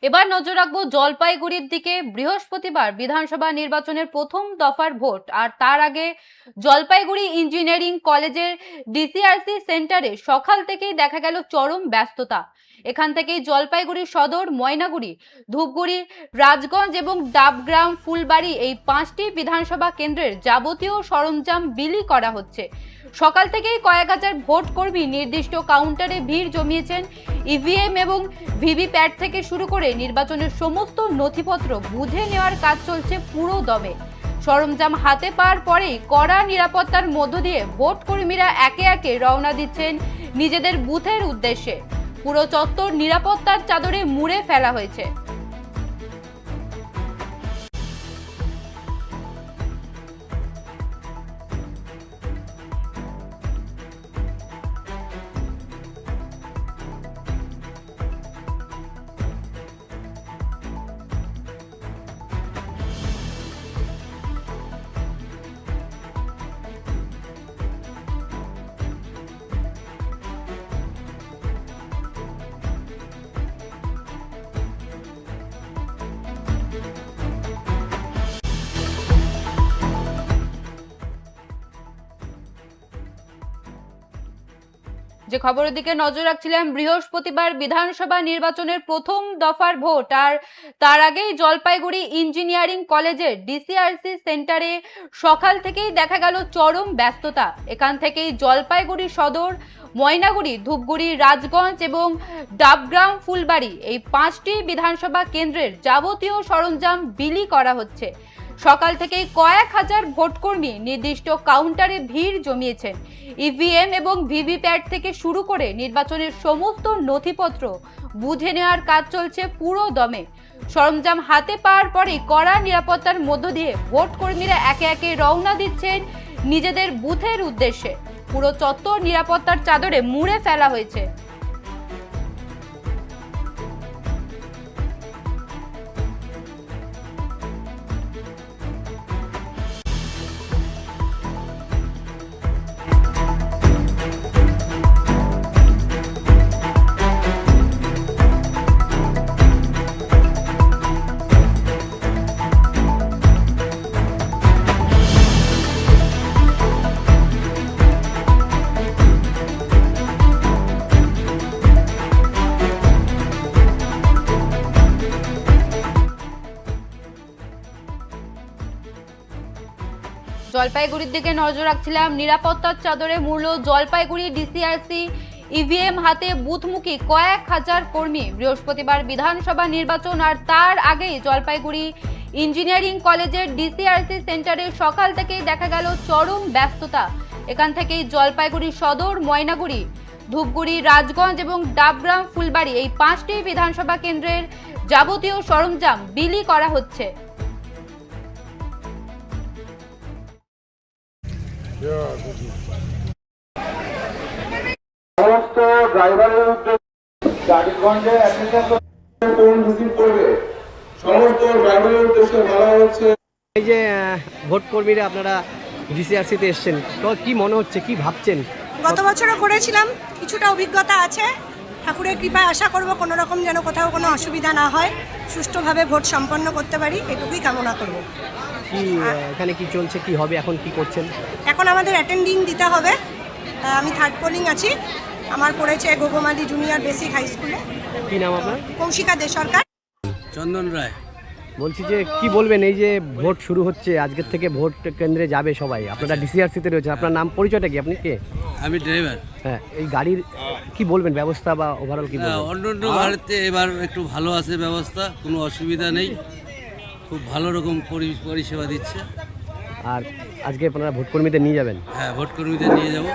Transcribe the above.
এবার নজর রাখবো জলপাইগুড়ির দিকে। বৃহস্পতিবার বিধানসভা নির্বাচনের প্রথম দফার ভোট, আর তার আগে জলপাইগুড়ি ইঞ্জিনিয়ারিং কলেজের ডিসিআরসি সেন্টারে সকাল থেকেই দেখা গেল চরম ব্যস্ততা। এখান থেকেই জলপাইগুড়ি সদর, ময়নাগুড়ি, ধূপগুড়ি, রাজগঞ্জ এবং ডাবগ্রাম, ফুলবাড়ি এই 5টি বিধানসভা কেন্দ্রের যাবতীয় সরঞ্জাম বিলি করা হচ্ছে। সকাল থেকেই কয়েক হাজার ভোট কর্মী নির্দিষ্ট কাউন্টারে ভিড় জমিয়েছেন। ইভিএম এবং ভিভিপ্যাট থেকে শুরু করে নির্বাচনের সমস্ত নথিপত্র বুঝে নেওয়ার কাজ চলছে পুরো দমে। সরঞ্জাম হাতে পাওয়ার পরেই কড়া নিরাপত্তার মধ্য দিয়ে ভোট কর্মীরা একে একে রওনা দিচ্ছেন নিজেদের বুথের উদ্দেশ্যে। পুরো চত্বর নিরাপত্তার চাদরে মুড়ে ফেলা হয়েছে। যে খবরের দিকে নজর রাখছিলাম, বৃহস্পতিবার বিধানসভা নির্বাচনের প্রথম দফার ভোট, আর তার আগেই জলপাইগুড়ি ইঞ্জিনিয়ারিং কলেজের ডিসিআরসি সেন্টারে সকাল থেকেই দেখা গেল চরম ব্যস্ততা। এখান থেকেই জলপাইগুড়ি সদর, ময়নাগুড়ি, ধূপগুড়ি, রাজগঞ্জ এবং ডাবগ্রাম, ফুলবাড়ি এই 5টি বিধানসভা কেন্দ্রের যাবতীয় সরঞ্জাম বিলি করা হচ্ছে। সকাল থেকেই কয়েক হাজার ভোটকর্মী নির্দিষ্ট কাউন্টারে ভিড় জমিয়েছেন। ইভিএম এবং ভিভিপ্যাট থেকে শুরু করে নির্বাচনের সমস্ত নথিপত্র বুঝে নেওয়ার কাজ চলছে পুরো দমে। সরঞ্জাম হাতে পাওয়ার পরেই কড়া নিরাপত্তার মধ্য দিয়ে ভোট কর্মীরা একে একে রওনা দিচ্ছেন নিজেদের বুথের উদ্দেশ্যে। পুরো চত্বর নিরাপত্তার চাদরে মুড়ে ফেলা হয়েছে। জলপাইগুড়ির দিকে নজর রাখছিলাম। নিরাপত্তার চাদরে মুড়ল জলপাইগুড়ি ডিসিআরসি। ইভিএম হাতে বুথমুখী কয়েক হাজার কর্মী। বৃহস্পতিবার বিধানসভা নির্বাচন, আর তার আগেই জলপাইগুড়ি ইঞ্জিনিয়ারিং কলেজের ডিসিআরসি সেন্টারে সকাল থেকেই দেখা গেল চরম ব্যস্ততা। এখান থেকেই জলপাইগুড়ি সদর, ময়নাগুড়ি, ধূপগুড়ি, রাজগঞ্জ এবং ডাবগ্রাম, ফুলবাড়ি এই 5টি বিধানসভা কেন্দ্রের যাবতীয় সরঞ্জাম বিলি করা হচ্ছে। সমস্ত ড্রাইভারের উদ্দেশ্যে সমস্ত ড্রাইভারের উদ্দেশ্যে বলা হচ্ছে, এই যে ভোট কর্মীরা আপনারা ডিসিআরসিতে এসছেন, তো কি মনে হচ্ছে, কি ভাবছেন? গত বছরও করেছিলাম, কিছুটা অভিজ্ঞতা আছে। ঠাকুরের কৃপায় আশা করব কোনো রকম যেন কোথাও কোনো অসুবিধা না হয়, সুষ্ঠুভাবে ভোট সম্পন্ন করতে পারি, এটুকুই কামনা করব। কি এখানে কি চলছে, কি হবে, এখন কি করছেন? এখন আমাদের অ্যাটেন্ডিং দিতে হবে। আমি থার্ড পোলিং আছি। আমার পড়েছে গোগমালি জুনিয়র বেসিক হাই স্কুলে। কি নাম আপনার? কৌশিকা দে সরকার। চন্দন রায়। বলছি যে কি বলবেন, এই যে ভোট শুরু হচ্ছে, আজকের থেকে ভোট কেন্দ্রে যাবে সবাই, আপনারা ডিসিআরসিতে রয়েছে, আপনার নাম পরিচয়টা কি, আপনি কে? আমি ড্রাইভার। হ্যাঁ, এই গাড়ির কি বলবেন, ব্যবস্থা বা ওভারঅল কি বলবেন? অন্য ভারতে এবার একটু ভালো আছে ব্যবস্থা, কোনো অসুবিধা নেই, খুব ভালো রকম পরিষেবা দিচ্ছে। আর আজকে আপনারা ভোট কর্মীদের নিয়ে যাবেন? হ্যাঁ, ভোট কর্মীদের নিয়ে যাব।